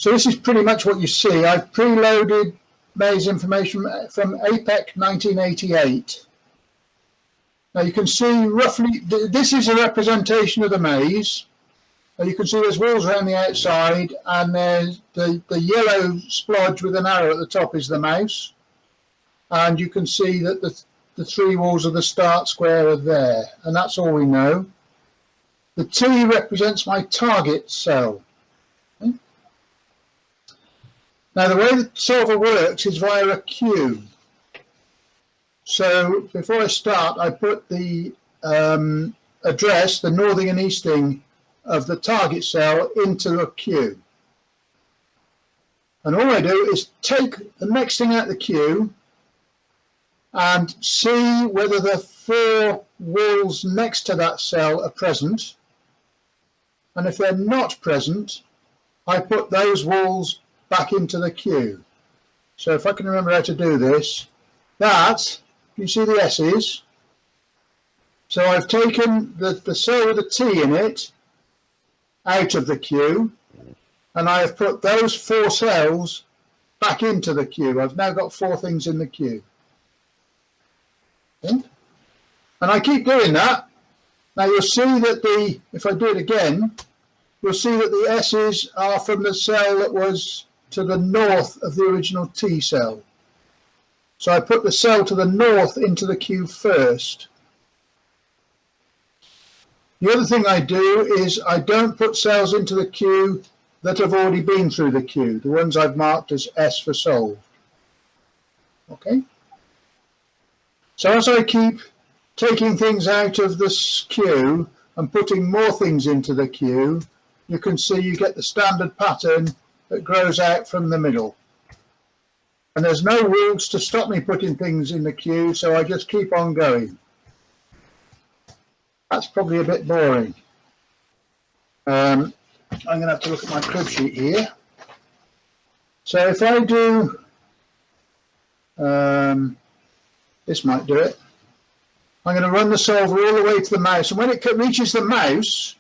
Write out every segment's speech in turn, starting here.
So this is pretty much what you see. I've preloaded maze information from APEC 1988. Now you can see roughly, this is a representation of the maze. You can see there's walls around the outside, and there's the yellow splodge with an arrow at the top is the mouse. And you can see that the three walls of the start square are there, and that's all we know. The T represents my target cell. Okay. Now the way the solver works is via a queue. So before I start, I put the address, the northing and easting of the target cell into a queue. And all I do is take the next thing out of the queue and see whether the four walls next to that cell are present. And if they're not present, I put those walls back into the queue. So if I can remember how to do this, you see the S's. So I've taken the cell with a T in it out of the queue, and I have put those four cells back into the queue. I've now got four things in the queue. Okay. And I keep doing that. Now you'll see that if I do it again, you'll see that the S's are from the cell that was to the north of the original T cell. So I put the cell to the north into the queue first. The other thing I do is I don't put cells into the queue that have already been through the queue, the ones I've marked as S for solved. Okay. So as I keep taking things out of this queue and putting more things into the queue, you can see you get the standard pattern that grows out from the middle. And there's no rules to stop me putting things in the queue, so I just keep on going. That's probably a bit boring. I'm going to have to look at my crib sheet here. So if I do, this might do it. I'm going to run the solver all the way to the mouse, and when it reaches the mouse,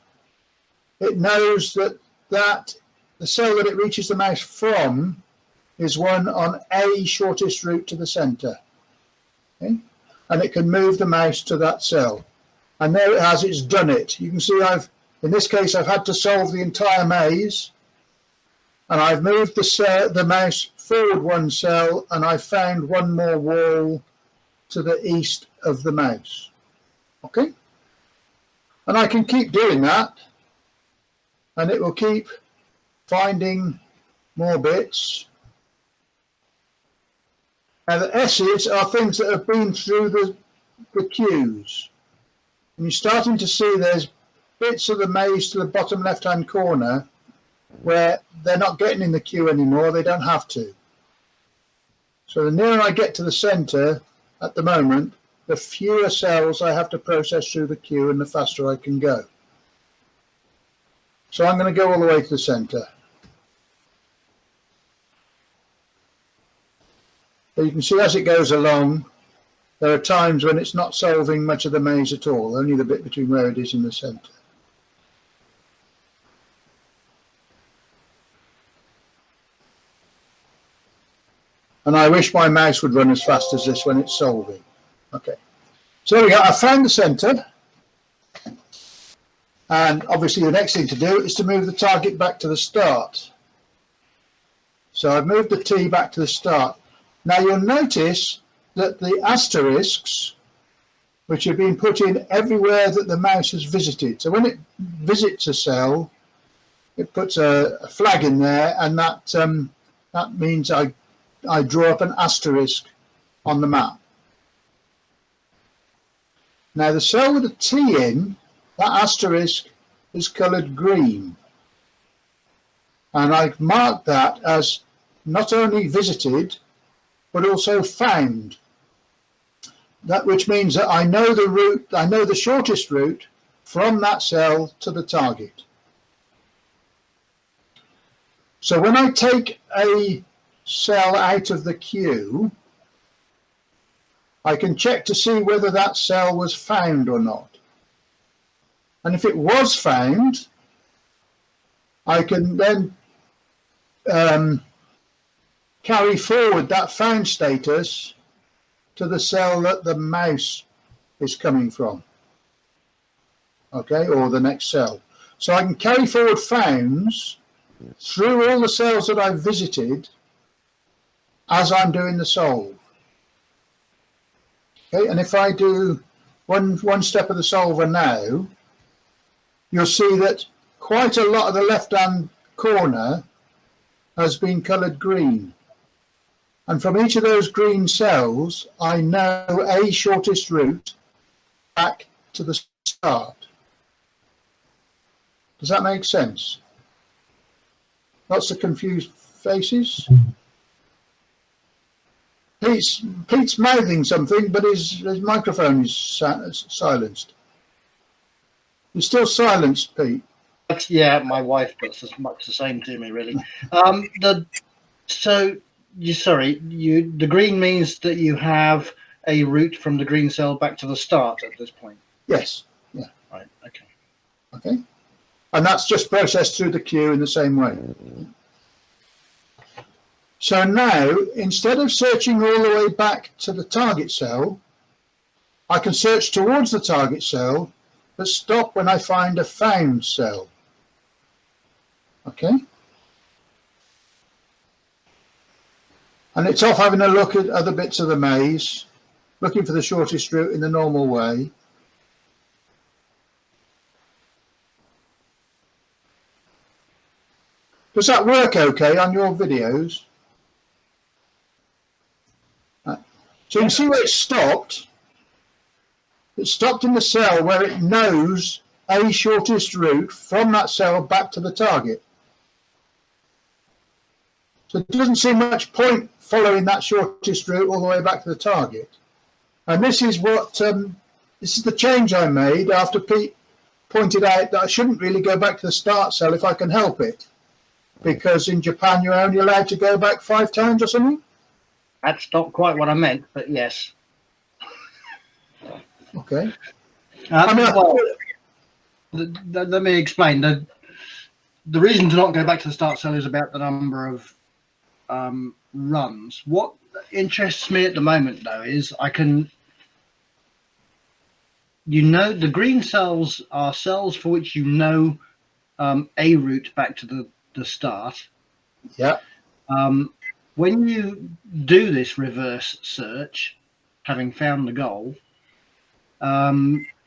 it knows that the cell that it reaches the mouse from is one on A shortest route to the center. Okay? And it can move the mouse to that cell. And there it has, it's done it. You can see in this case, I've had to solve the entire maze, and I've moved the mouse forward one cell, and I've found one more wall to the east of the mouse. Okay? And I can keep doing that, and it will keep finding more bits. Now the S's are things that have been through the queues. And you're starting to see there's bits of the maze to the bottom left-hand corner where they're not getting in the queue anymore, they don't have to. So the nearer I get to the center at the moment, the fewer cells I have to process through the queue and the faster I can go. So I'm going to go all the way to the center. So you can see as it goes along, there are times when it's not solving much of the maze at all, only the bit between where it is and the center. And I wish my mouse would run as fast as this when it's solving. Okay, so there we go. I found the center. And obviously the next thing to do is to move the target back to the start. So I've moved the T back to the start. Now you'll notice that the asterisks, which have been put in everywhere that the mouse has visited. So when it visits a cell, it puts a flag in there, and that means I draw up an asterisk on the map. Now the cell with a T in, that asterisk is coloured green. And I've marked that as not only visited, but also found. That which means that I know the route, I know the shortest route from that cell to the target. So when I take a cell out of the queue, I can check to see whether that cell was found or not. And if it was found, I can then carry forward that found status to the cell that the mouse is coming from, okay, or the next cell. So I can carry forward founds through all the cells that I've visited as I'm doing the solve. Okay, and if I do one step of the solver now, you'll see that quite a lot of the left-hand corner has been coloured green. And from each of those green cells, I know a shortest route back to the start. Does that make sense? Lots of confused faces. Pete's mouthing something, but his microphone is silenced. You're still silenced, Pete. Yeah, my wife does as much the same to me, really. The green means that you have a route from the green cell back to the start at this point. Yes. Yeah. Right. Okay. Okay. And that's just processed through the queue in the same way. So now, instead of searching all the way back to the target cell, I can search towards the target cell, but stop when I find a found cell. Okay? And it's off having a look at other bits of the maze, looking for the shortest route in the normal way. Does that work okay on your videos? So you can see where it stopped. It stopped in the cell where it knows a shortest route from that cell back to the target. So it doesn't seem much point following that shortest route all the way back to the target. And this is what this is the change I made after Pete pointed out that I shouldn't really go back to the start cell if I can help it, because in Japan you're only allowed to go back 5 times or something. That's not quite what I meant, but yes. Okay. Let me explain. The reason to not go back to the start cell is about the number of runs. What interests me at the moment, though, is the green cells are cells for which you know a route back to the start. Yeah. When you do this reverse search, having found the goal,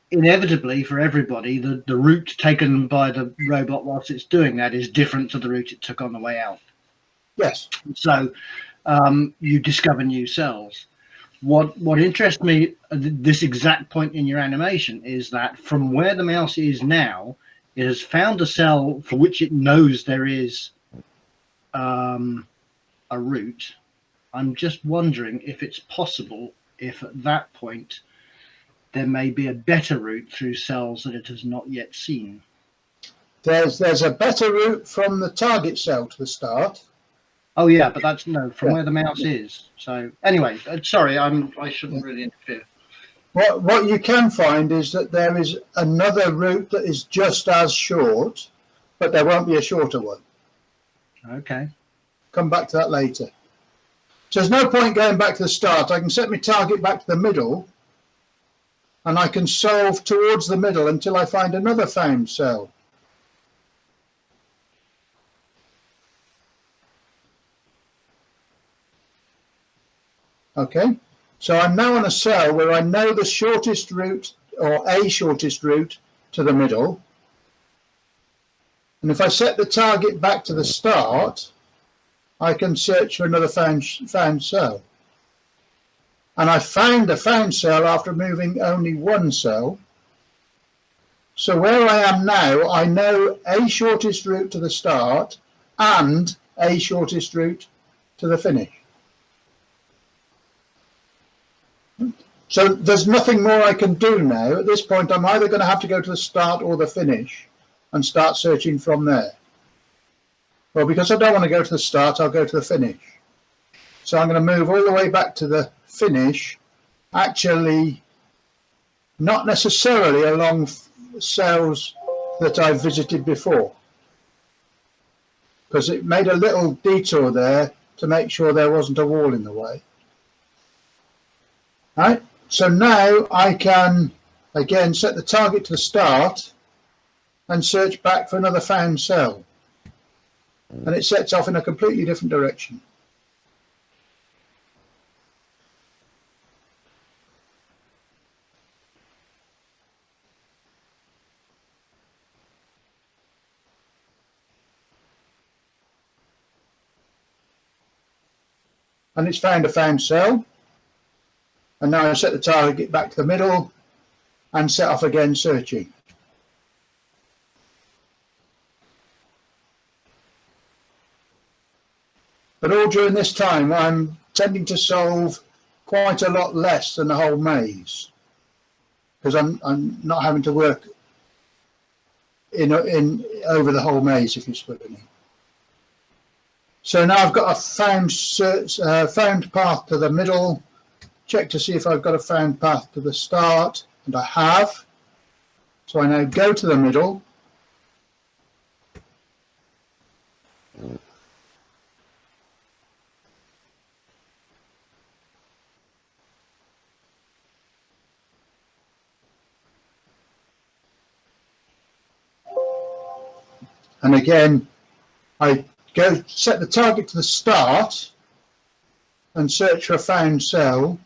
inevitably for everybody, the route taken by the robot whilst it's doing that is different to the route it took on the way out. Yes. So you discover new cells. What interests me at this exact point in your animation is that from where the mouse is now, it has found a cell for which it knows there is a route. I'm just wondering if it's possible if at that point there may be a better route through cells that it has not yet seen. There's a better route from the target cell to the start. Oh yeah, but that's from where the mouse is. So anyway, sorry, I shouldn't really interfere. What you can find is that there is another route that is just as short, but there won't be a shorter one. Okay. Come back to that later. So there's no point going back to the start. I can set my target back to the middle, and I can solve towards the middle until I find another found cell. Okay, so I'm now on a cell where I know the shortest route, or a shortest route, to the middle. And if I set the target back to the start, I can search for another found cell. And I found a found cell after moving only one cell. So where I am now, I know a shortest route to the start and a shortest route to the finish. So there's nothing more I can do now. At this point, I'm either going to have to go to the start or the finish and start searching from there. Well, because I don't want to go to the start, I'll go to the finish. So I'm going to move all the way back to the finish, actually not necessarily along cells that I've visited before, because it made a little detour there to make sure there wasn't a wall in the way. Right, so now I can again set the target to the start and search back for another found cell, and it sets off in a completely different direction. And it's found a found cell. And now I set the target back to the middle and set off again searching. But all during this time, I'm tending to solve quite a lot less than the whole maze, because I'm not having to work in over the whole maze, if you see what I mean. So now I've got a found path to the middle. Check to see if I've got a found path to the start, and I have. So I now go to the middle. And again, I go set the target to the start and search for a found cell.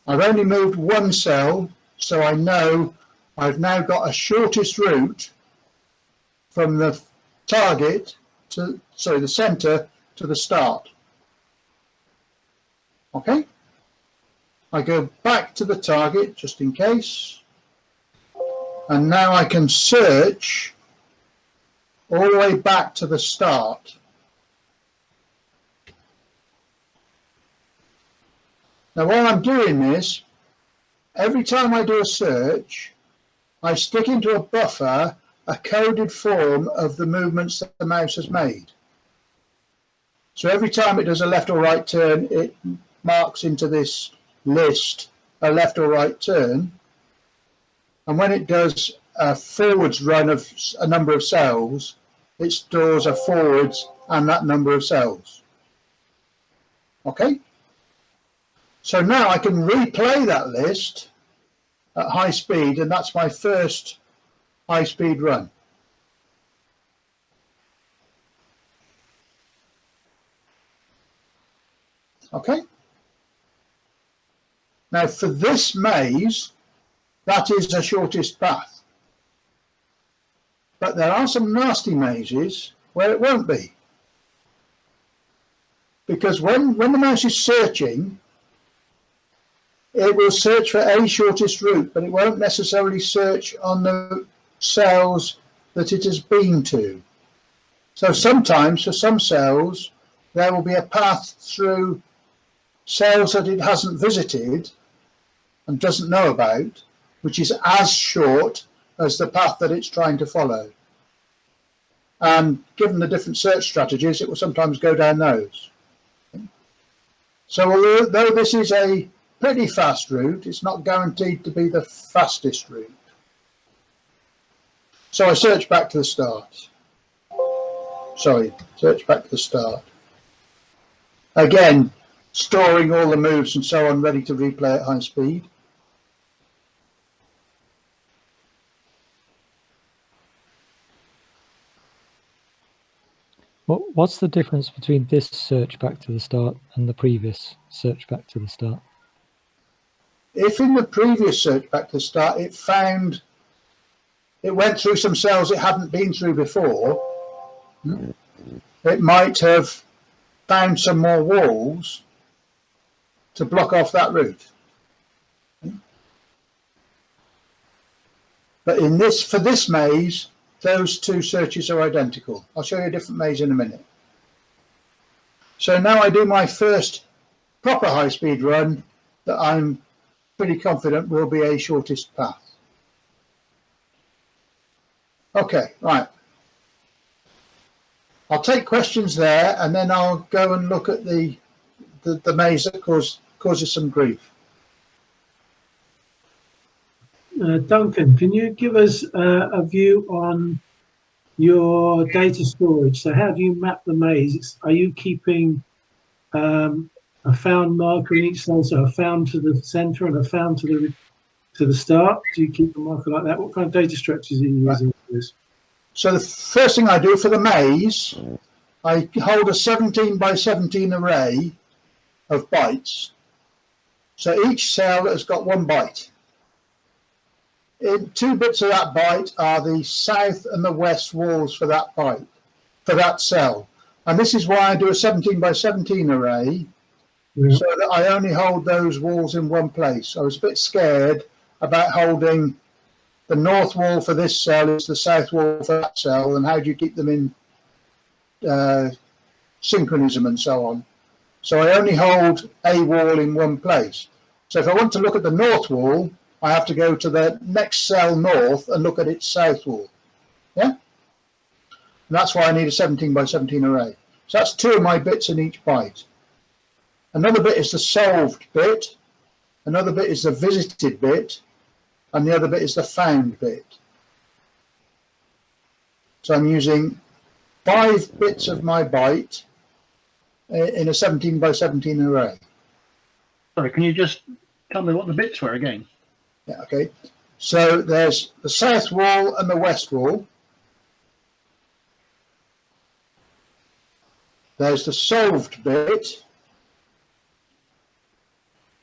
I've only moved one cell, so I know I've now got a shortest route from the target to, sorry, the center to the start. Okay? I go back to the target just in case. And now I can search all the way back to the start. Now, while I'm doing this, every time I do a search, I stick into a buffer a coded form of the movements that the mouse has made. So every time it does a left or right turn, it marks into this list a left or right turn. And when it does a forwards run of a number of cells, it stores a forwards and that number of cells. Okay? So now I can replay that list at high speed, and that's my first high speed run. Okay? Now for this maze, that is the shortest path. But there are some nasty mazes where it won't be. Because when the mouse is searching, it will search for a shortest route, but it won't necessarily search on the cells that it has been to. So sometimes for some cells, there will be a path through cells that it hasn't visited and doesn't know about, which is as short as the path that it's trying to follow. And given the different search strategies, it will sometimes go down those. So although this is a pretty fast route, it's not guaranteed to be the fastest route. So I search back to the start. Sorry, search back to the start. Again, storing all the moves and so on ready to replay at high speed. What's the difference between this search back to the start and the previous search back to the start? If in the previous search back to the start, it went through some cells it hadn't been through before, it might have found some more walls to block off that route. But for this maze, those two searches are identical. I'll show you a different maze in a minute. So now I do my first proper high-speed run that I'm pretty confident will be a shortest path. Okay, right. I'll take questions there, and then I'll go and look at the maze that causes some grief. Duncan, can you give us a view on your data storage. So how do you map the maze? Are you keeping a found marker in each cell, so a found to the center and a found to the start? Do you keep a marker like that? What kind of data structures are you using for this? So the first thing I do for the maze, I hold a 17 by 17 array of bytes. So each cell has got 1 byte. 2 bits of that byte are the south and the west walls for that byte, for that cell. And this is why I do a 17 by 17 array, so that I only hold those walls in one place. I was a bit scared about holding the north wall for this cell is the south wall for that cell, and how do you keep them in synchronism and so on. So I only hold a wall in one place. So if I want to look at the north wall, I have to go to the next cell north and look at its south wall. Yeah? And that's why I need a 17 by 17 array. So that's 2 of my bits in each byte. Another bit is the solved bit. Another bit is the visited bit. And the other bit is the found bit. So I'm using 5 bits of my byte in a 17 by 17 array. Sorry, can you just tell me what the bits were again? Yeah, okay. So there's the south wall and the west wall. There's the solved bit.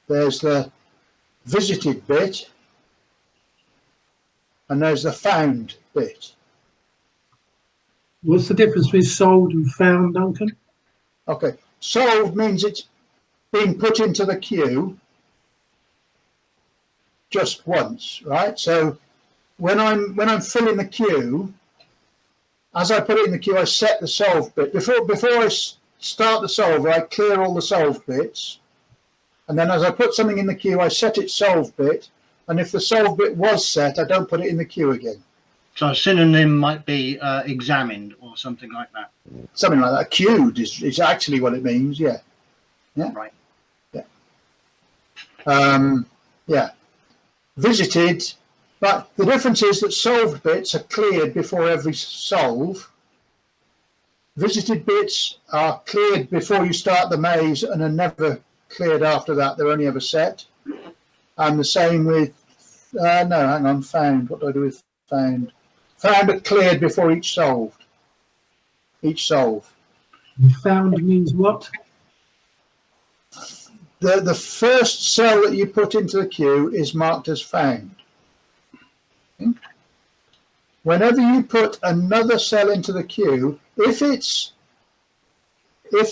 There's the visited bit. And there's the found bit. What's the difference between solved and found, Duncan? Okay, solved means it's been put into the queue just once, right? So when I'm filling the queue, as I put it in the queue, I set the solved bit. Before I start the solver, I clear all the solved bits. And then as I put something in the queue, I set its solved bit. And if the solved bit was set, I don't put it in the queue again. So a synonym might be examined or something like that. Something like that. Queued is actually what it means, yeah. Yeah. Right. Yeah. Yeah. Visited, but the difference is that solved bits are cleared before every solve. Visited bits are cleared before you start the maze and are never cleared after that. They're only ever set. And the same with, no, hang on, found. What do I do with found? Found are cleared before each solved. Each solve. Found means what? The first cell that you put into the queue is marked as found. Okay? Whenever you put another cell into the queue, if the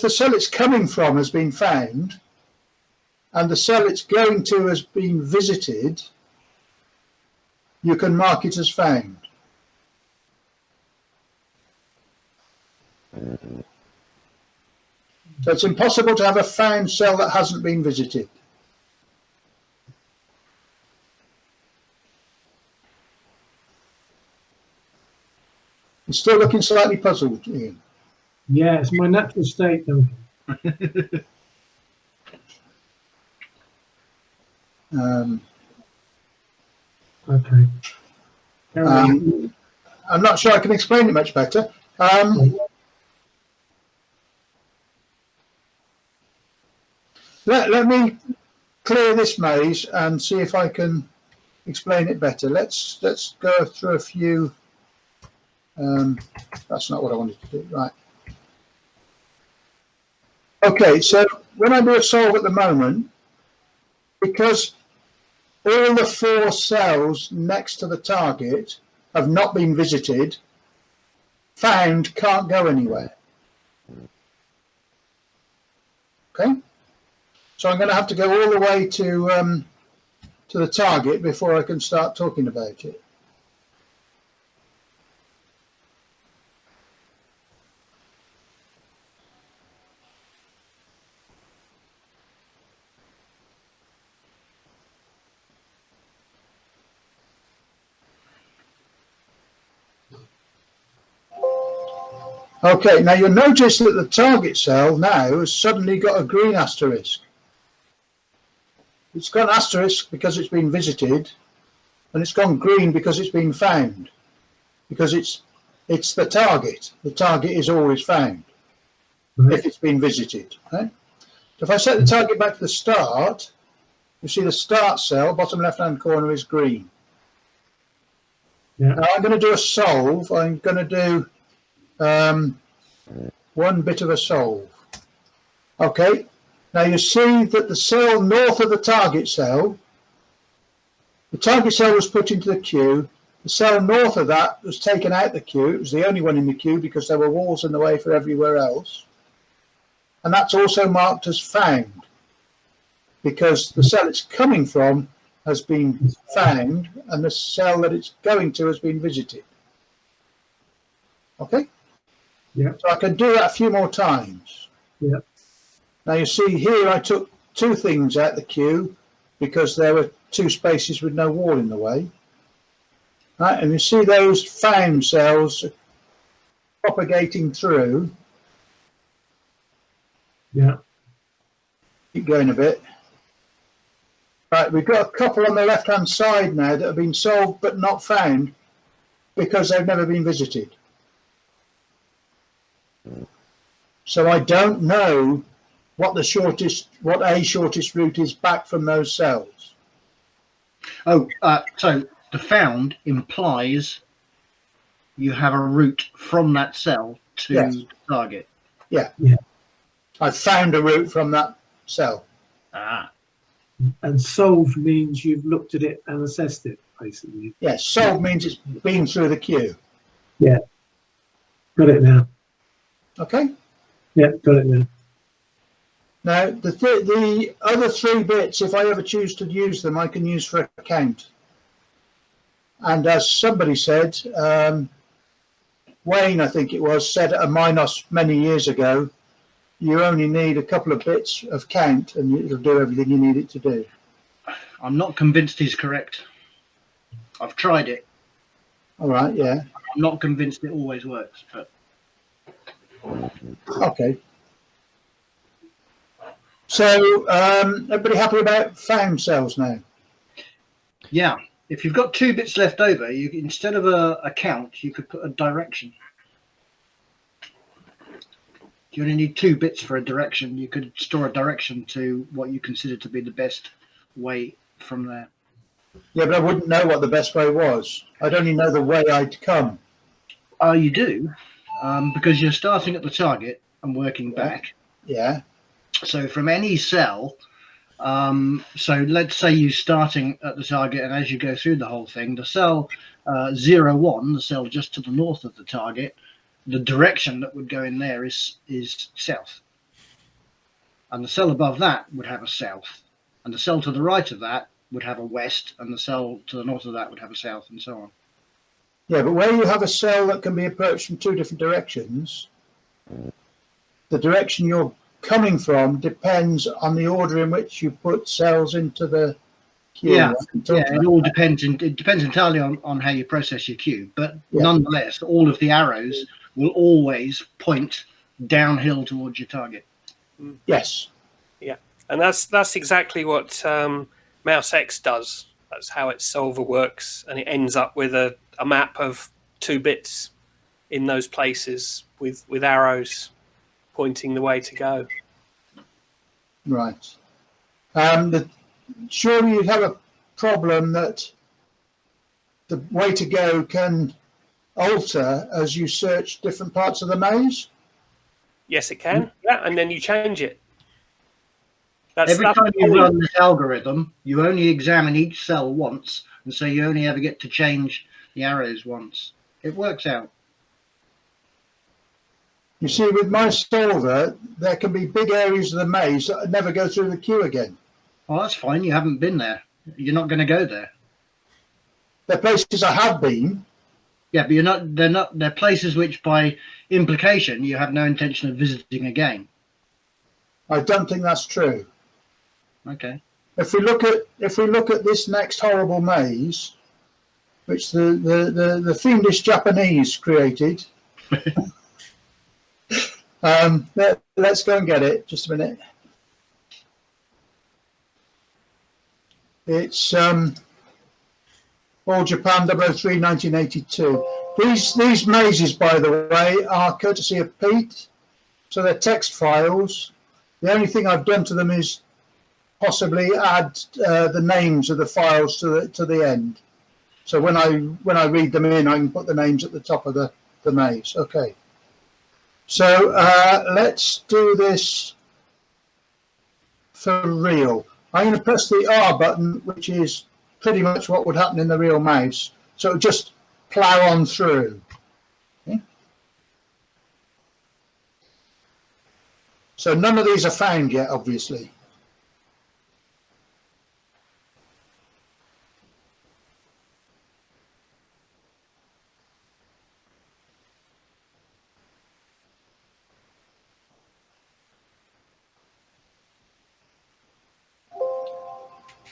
cell it's coming from has been found, and the cell it's going to has been visited, you can mark it as found. So it's impossible to have a found cell that hasn't been visited. You're still looking slightly puzzled, Ian. Yeah, it's my natural state, Duncan. Okay. I'm not sure I can explain it much better. Let me clear this maze and see if I can explain it better. Let's go through a few. That's not what I wanted to do. Right. Okay, so when I do a solve at the moment, because all the 4 cells next to the target have not been visited, found can't go anywhere. Okay, so I'm going to have to go all the way to the target before I can start talking about it. Okay, now you'll notice that the target cell now has suddenly got a green asterisk. It's got an asterisk because it's been visited, and it's gone green because it's been found, because it's it's the target. The target is always found if it's been visited. Right? So if I set the target back to the start, you see the start cell, bottom left-hand corner, is green. Yeah. Now I'm going to do a solve. I'm going to do one bit of a solve. Okay. Now you see that the cell north of the target cell was put into the queue. The cell north of that was taken out the queue. It was the only one in the queue because there were walls in the way for everywhere else. And that's also marked as found because the cell it's coming from has been found and the cell that it's going to has been visited. Okay? Yeah. So I can do that a few more times. Yeah. Now you see here I took two things out the queue because there were two spaces with no wall in the way. Right, and you see those found cells propagating through. Yeah. Keep going a bit. Right, we've got a couple on the left-hand side now that have been solved but not found because they've never been visited. So I don't know what a shortest route is back from those cells. Oh, so the found implies you have a route from that cell to the target. Yeah. Yeah. I found a route from that cell. Ah. And solved means you've looked at it and assessed it, basically. Yes, solved means it's been through the queue. Yeah. Got it now. Okay. Yeah, got it now. Now, the other three bits, if I ever choose to use them, I can use for a count. And as somebody said, Wayne, I think it was, said at a Minos many years ago, you only need a couple of bits of count and it'll do everything you need it to do. I'm not convinced he's correct. I've tried it. All right, yeah. I'm not convinced it always works. But okay. So, everybody happy about found cells now? Yeah. If you've got 2 bits left over, you instead of a count, you could put a direction. You only need 2 bits for a direction. You could store a direction to what you consider to be the best way from there. Yeah, but I wouldn't know what the best way was. I'd only know the way I'd come. Oh, you do? Because you're starting at the target and working back. Yeah. So from any cell, so let's say you're starting at the target, and as you go through the whole thing, the cell 01, the cell just to the north of the target, the direction that would go in there is south. And the cell above that would have a south. And the cell to the right of that would have a west, and the cell to the north of that would have a south, and so on. Yeah, but where you have a cell that can be approached from 2 different directions, the direction you're coming from depends on the order in which you put cells into the queue. Yeah, it all depends. It depends entirely on how you process your queue. But nonetheless, all of the arrows will always point downhill towards your target. Yes. Yeah, and that's exactly what Mouse X does. That's how its solver works, and it ends up with a map of 2 bits in those places with arrows pointing the way to go. Right. Surely you have a problem that the way to go can alter as you search different parts of the maze? Yes, it can. Yeah, and then you change it. Every time you run this algorithm, you only examine each cell once, and so you only ever get to change the arrows once. It works out. You see, with my solver, there can be big areas of the maze that never go through the queue again. Oh, that's fine. You haven't been there. You're not going to go there. They're places I have been. Yeah, but you're not. They're places which, by implication, you have no intention of visiting again. I don't think that's true. Okay. If we look at this next horrible maze, which the fiendish Japanese created, let's go and get it. Just a minute. It's All Japan 003 1982. These mazes, by the way, are courtesy of Pete, so they're text files. The only thing I've done to them is possibly add the names of the files to the end. So when I read them in, I can put the names at the top of the maze. Okay. So let's do this for real. I'm going to press the R button, which is pretty much what would happen in the real mouse. So it'll just plow on through. Okay. So none of these are found yet, obviously.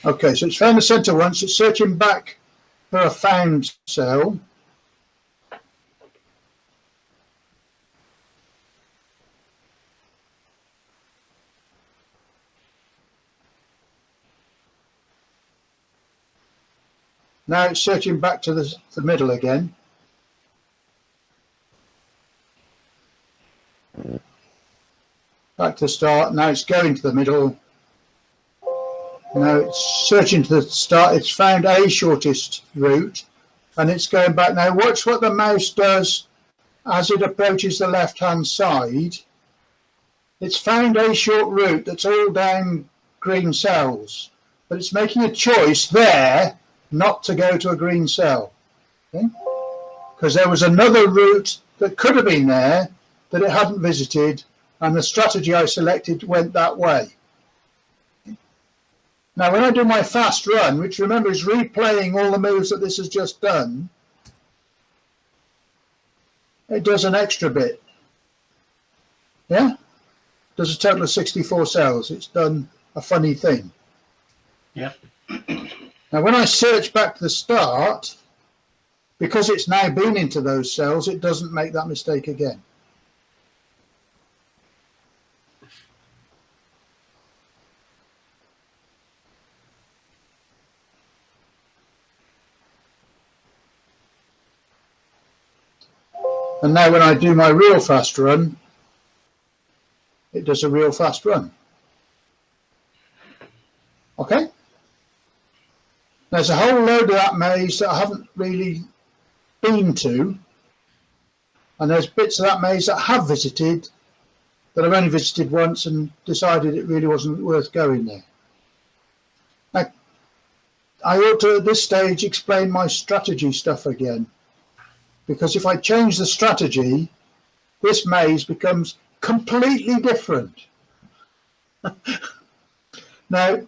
Okay, so it's found the center once. It's searching back for a found cell. Now it's searching back to the middle again. Back to the start. Now it's going to the middle. Now it's searching to the start. It's found a shortest route and it's going back. Now watch what the mouse does as it approaches the left-hand side. It's found a short route that's all down green cells, but it's making a choice there not to go to a green cell. Okay? Because there was another route that could have been there that it hadn't visited, and the strategy I selected went that way. Now, when I do my fast run, which remember is replaying all the moves that this has just done, it does an extra bit. Yeah? Does a total of 64 cells. It's done a funny thing. Yeah. Now, when I search back to the start, because it's now been into those cells, it doesn't make that mistake again. And now when I do my real fast run, it does a real fast run. Okay? There's a whole load of that maze that I haven't really been to. And there's bits of that maze that I have visited that I've only visited once and decided it really wasn't worth going there. Now, I ought to at this stage explain my strategy stuff again. Because if I change the strategy, this maze becomes completely different. Now,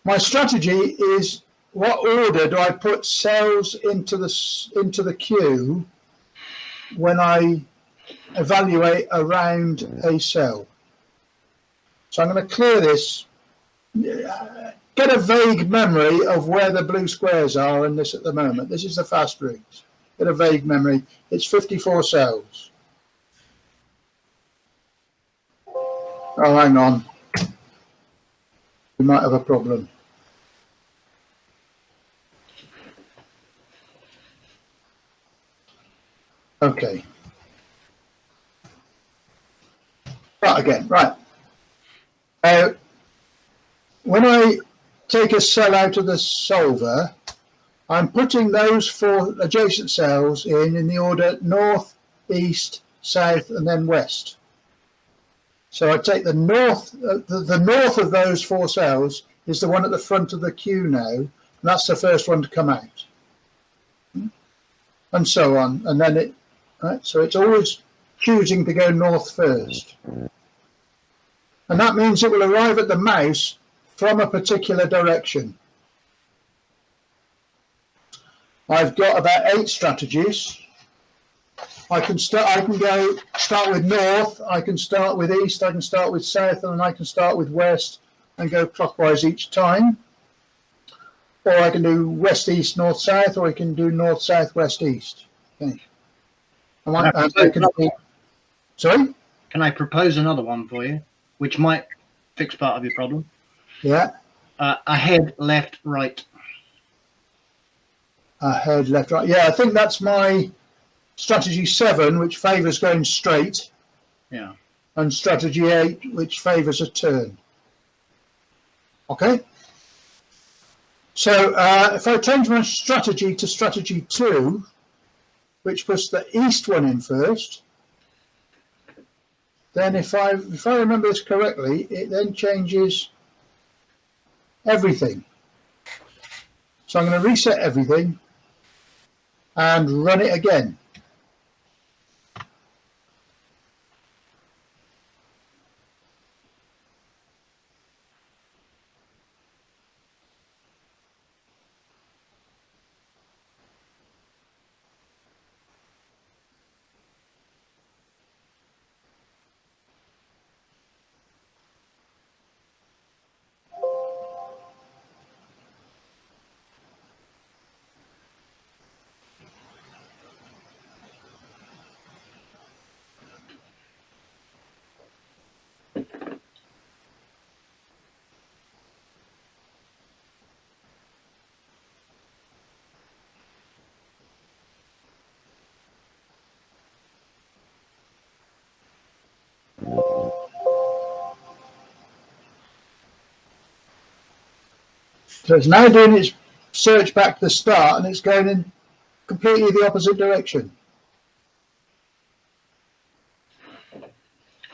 my strategy is what order do I put cells into the queue when I evaluate around a cell. So I'm going to clear this, get a vague memory of where the blue squares are in this at the moment. This is the fast route. Get a vague memory. It's 54 cells. Oh, hang on. We might have a problem. Okay. Start again. Right. When I take a cell out of the solver, I'm putting those 4 adjacent cells in the order north, east, south, and then west. So I take the north, the north of those 4 cells is the one at the front of the queue now, and that's the first one to come out. And so on, and then it, right, so it's always choosing to go north first. And that means it will arrive at the mouse from a particular direction. I've got about 8 strategies. I can start with north, I can start with east, I can start with south, and I can start with west and go clockwise each time. Or I can do west, east, north, south, or I can do north, south, west, east. Okay. Sorry? Can I propose another one for you, which might fix part of your problem? Yeah. Ahead, left, right. Ahead, left, right. Yeah, I think that's my strategy 7, which favours going straight, Yeah. and strategy 8, which favours a turn. Okay. So if I change my strategy to strategy 2, which puts the east one in first, then if I remember this correctly, it then changes everything. So I'm going to reset everything and run it again. So it's now doing its search back to the start, and it's going in completely the opposite direction.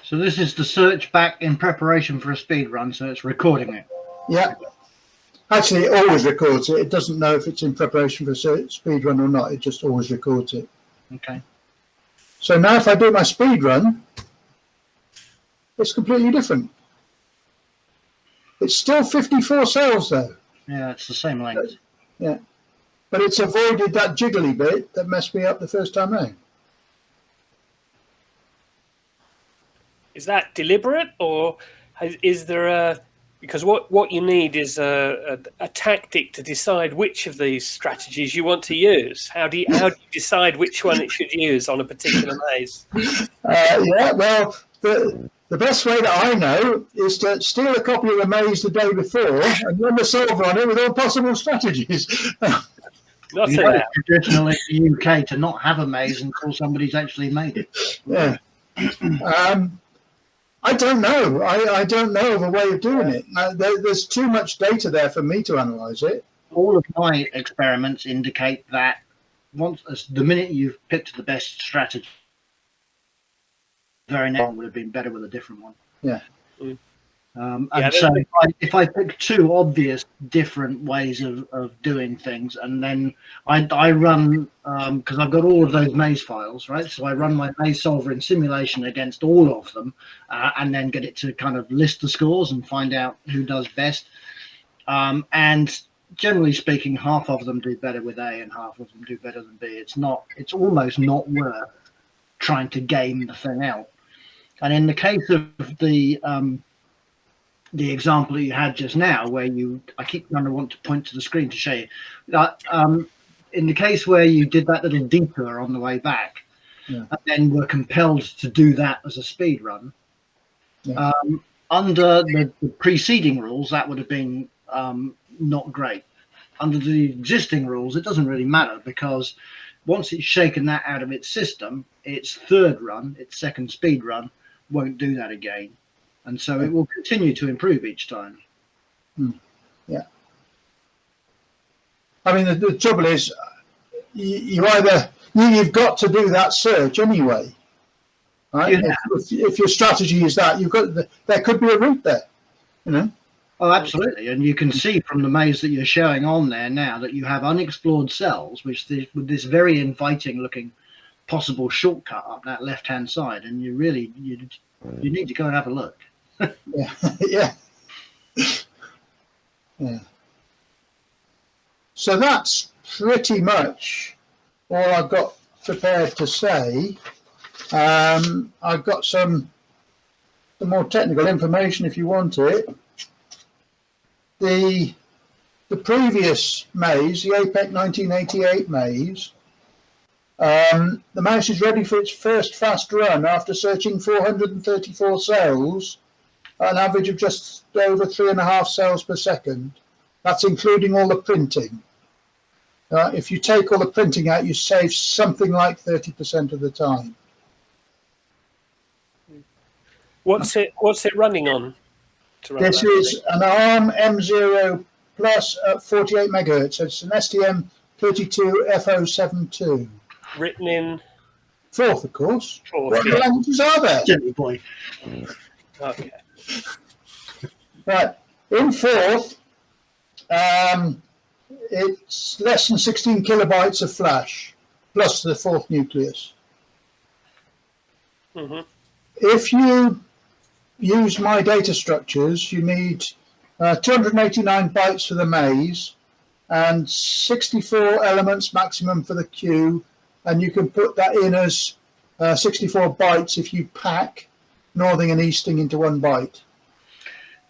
So this is the search back in preparation for a speed run, so it's recording it. Yeah. Actually, it always records it. It doesn't know if it's in preparation for a speed run or not. It just always records it. Okay. So now if I do my speed run, it's completely different. It's still 54 cells though. Yeah, it's the same length. Yeah. But it's avoided that jiggly bit that messed me up the first time round. Is that deliberate, or is there a... Because what you need is a tactic to decide which of these strategies you want to use. How do you decide which one it should use on a particular maze? Yeah, well, the best way that I know is to steal a copy of the maze the day before and run the solver on it with all possible strategies. Not You know, allowed. it's traditional in the UK to not have a maze until somebody's actually made it. Yeah. I don't know. I don't know of a way of doing it. There's too much data there for me to analyse it. All of my experiments indicate that the minute you've picked the best strategy, the very next one would have been better with a different one. Yeah. And so if I pick two obvious different ways of doing things, and then I run, because I've got all of those maze files, right? So I run my maze solver in simulation against all of them, and then get it to kind of list the scores and find out who does best. And generally speaking, half of them do better with A and half of them do better than B. It's almost not worth trying to game the thing out. And in the case of the example that you had just now, where I keep trying to want to point to the screen to show you that in the case where you did that little detour on the way back, and then were compelled to do that as a speed run, under the preceding rules, that would have been not great. Under the existing rules, it doesn't really matter, because once it's shaken that out of its system, its third run, its second speed run, won't do that again. And so it will continue to improve each time. Yeah. I mean, the trouble is, you've got to do that search anyway, right? Yeah. If your strategy is that, there could be a route there, you know. Oh, absolutely. And you can see from the maze that you're showing on there now that you have unexplored cells, with this very inviting looking possible shortcut up that left-hand side. And you need to go and have a look. Yeah. So that's pretty much all I've got prepared to say. I've got some more technical information if you want it. The previous maze, the APEC 1988 maze, the mouse is ready for its first fast run after searching 434 cells at an average of just over 3.5 cells per second. That's including all the printing. If you take all the printing out, you save something like 30% of the time. What's it running on? To run This that is an ARM M0 Plus at 48 megahertz. So it's an STM32F072. written in Fourth, of course. Forth, What yeah. languages are there? Silly boy. Okay. Right. In fourth, it's less than 16 kilobytes of flash, plus the fourth nucleus. Mm-hmm. If you use my data structures, you need 289 bytes for the maze and 64 elements maximum for the queue, and you can put that in as 64 bytes if you pack northing and easting into 1 byte.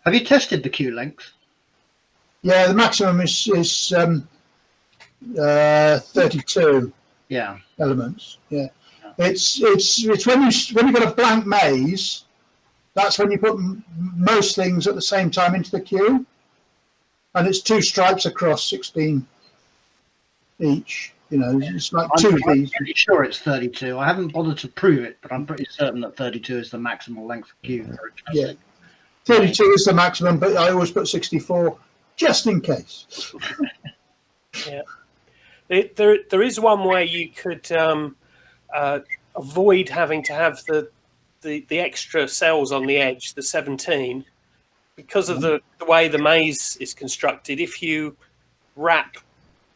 Have you tested the queue length? Yeah, the maximum is 32 Yeah. elements. Yeah, it's when you got a blank maze. That's when you put most things at the same time into the queue, and it's 2 stripes across 16 each. You know, it's like I'm 2 of these. pretty sure it's 32. I haven't bothered to prove it, but I'm pretty certain that 32 is the maximal length of queue for a classic. 32 is the maximum, but I always put 64 just in case. Yeah. There is one way you could avoid having to have the extra cells on the edge, the 17, because of the way the maze is constructed. If you wrap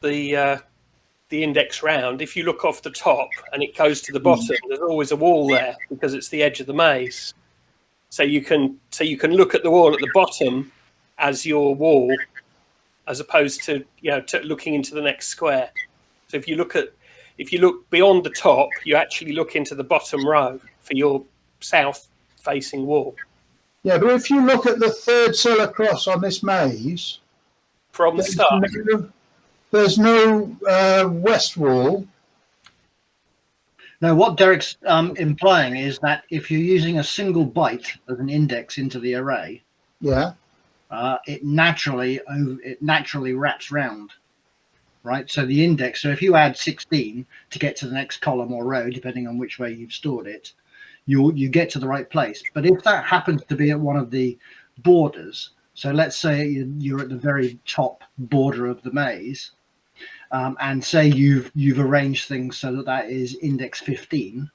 the index round, if you look off the top and it goes to the bottom, there's always a wall there because it's the edge of the maze. So you can look at the wall at the bottom as your wall, as opposed to looking into the next square. So if you look beyond the top, you actually look into the bottom row for your south-facing wall. Yeah, but if you look at the 3rd cell across on this maze, From the start. there's no west wall. No, what Derek's implying is that if you're using a single byte as an index into the array, Yeah, it naturally wraps round, right? So the index. So if you add 16 to get to the next column or row, depending on which way you've stored it, you get to the right place. But if that happens to be at one of the borders, so let's say you're at the very top border of the maze, and say you've arranged things so that is index 15.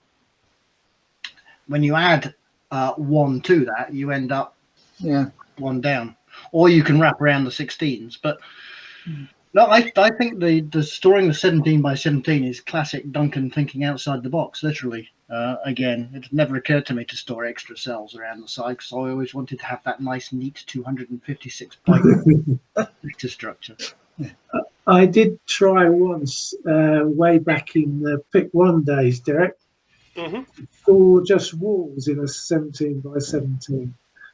When you add 1 to that, you end up 1 down, or you can wrap around the 16s. But no, I think the storing the 17 by 17 is classic Duncan thinking outside the box. Literally, again, it never occurred to me to store extra cells around the side because I always wanted to have that nice, neat 256 byte data structure. I did try once, way back in the Pick 1 days, Derek, for just walls in a 17 by 17.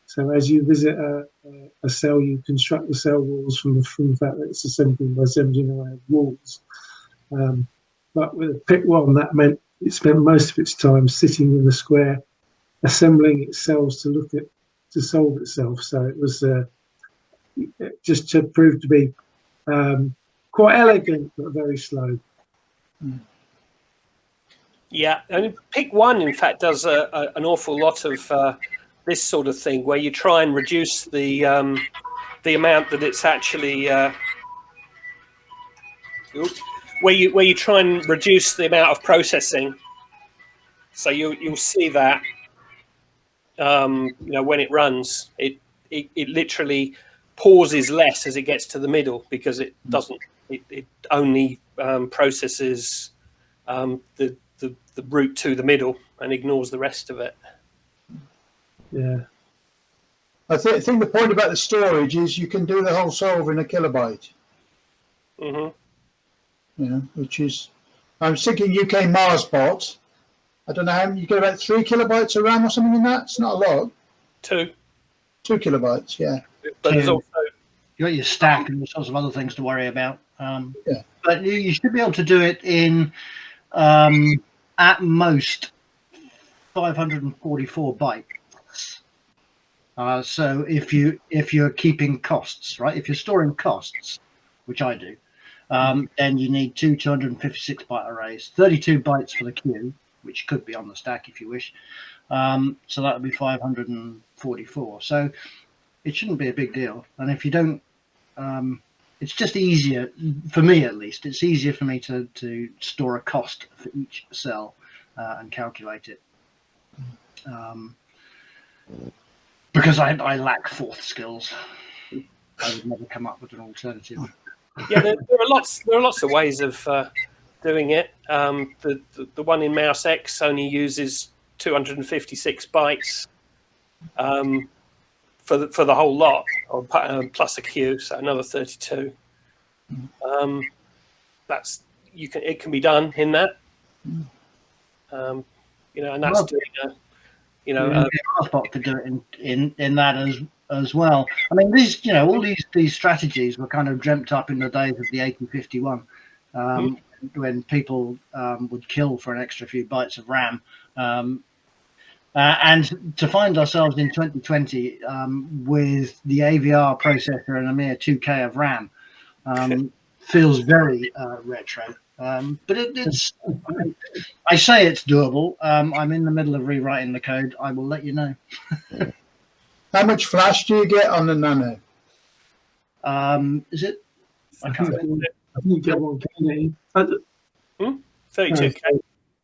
So as you visit a cell, you construct the cell walls from the fact that it's a 17 by 17 array of walls. But with Pick 1, that meant it spent most of its time sitting in the square, assembling its cells to solve itself. So it was just to prove to be quite elegant, but very slow. Yeah, and Pick 1, in fact, does an awful lot of this sort of thing, where you try and reduce the amount that it's actually where you try and reduce the amount of processing. So you'll see that when it runs, it literally pauses less as it gets to the middle because it doesn't. It only processes the route to the middle and ignores the rest of it. Yeah. I think the point about the storage is you can do the whole solver in a kilobyte. Which is, I'm thinking UKMARS bot. I don't know how you get about 3 kilobytes of RAM or something in that. It's not a lot. 2 kilobytes, yeah. But there's also you got your stack and all sorts of other things to worry about. But you should be able to do it in at most 544 bytes. So if you're keeping costs, right? If you're storing costs, which I do, then you need two 256 byte arrays, 32 bytes for the queue, which could be on the stack if you wish. So that would be 544. So it shouldn't be a big deal. And if you don't, it's just easier for me, at least. It's easier for me to store a cost for each cell and calculate it. Because I lack fourth skills, I would never come up with an alternative. Yeah, there are lots of ways of doing it. The one in Mouse X only uses 256 bytes for the whole lot, or plus a queue, so another 32. It can be done in that. And that's doing Micromouse could do it in that as well. I mean, all these strategies were kind of dreamt up in the days of the 8051, when people would kill for an extra few bytes of RAM. And to find ourselves in 2020 with the AVR processor and a mere 2K of RAM feels very retro. But it's I say it's doable. I'm in the middle of rewriting the code. I will let you know. How much flash do you get on the Nano? Is it? I I can't think remember. you get one, can you? 32K.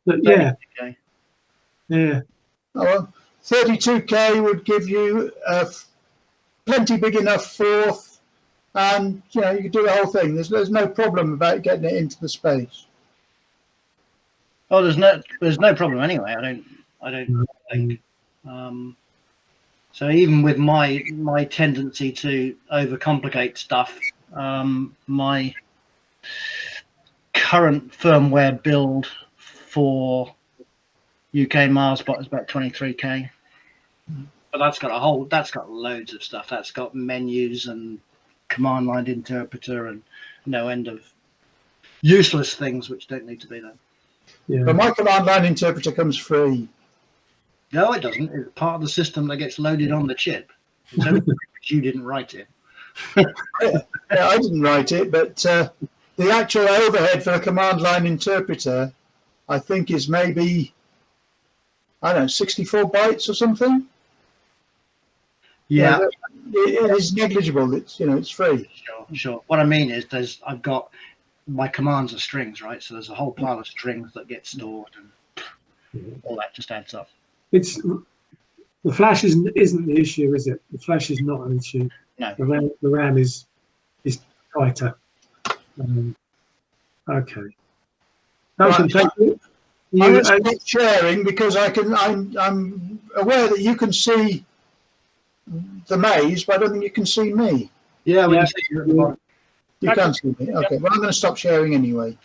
But yeah, Okay. yeah. Oh, well, 32K would give you plenty big enough fourth, and you could do the whole thing. There's no problem about getting it into the space. Oh, there's no problem anyway. I don't think. So even with my tendency to overcomplicate stuff, my current firmware build for UKMARS bot is about 23K. But that's got loads of stuff. That's got menus and command line interpreter and no end of useless things which don't need to be there. Yeah. But my command line interpreter comes free. No, it doesn't. It's part of the system that gets loaded on the chip. It's only because you didn't write it. Yeah, I didn't write it, but the actual overhead for the command line interpreter, I think, is maybe, I don't know, 64 bytes or something. Yeah, It is negligible. It's free. sure. What I mean is, I've got my commands are strings, right? So there's a whole pile of strings that get stored, and all that just adds up. It's the flash isn't the issue, is it? The flash is not an issue. No. The RAM is tighter. Okay. Duncan, thank you. I'm going to stop sharing because I'm aware that you can see the maze, but I don't think you can see me. Yeah, we Yeah. can see you at the bottom. You can see me. Okay. Well, I'm going to stop sharing anyway.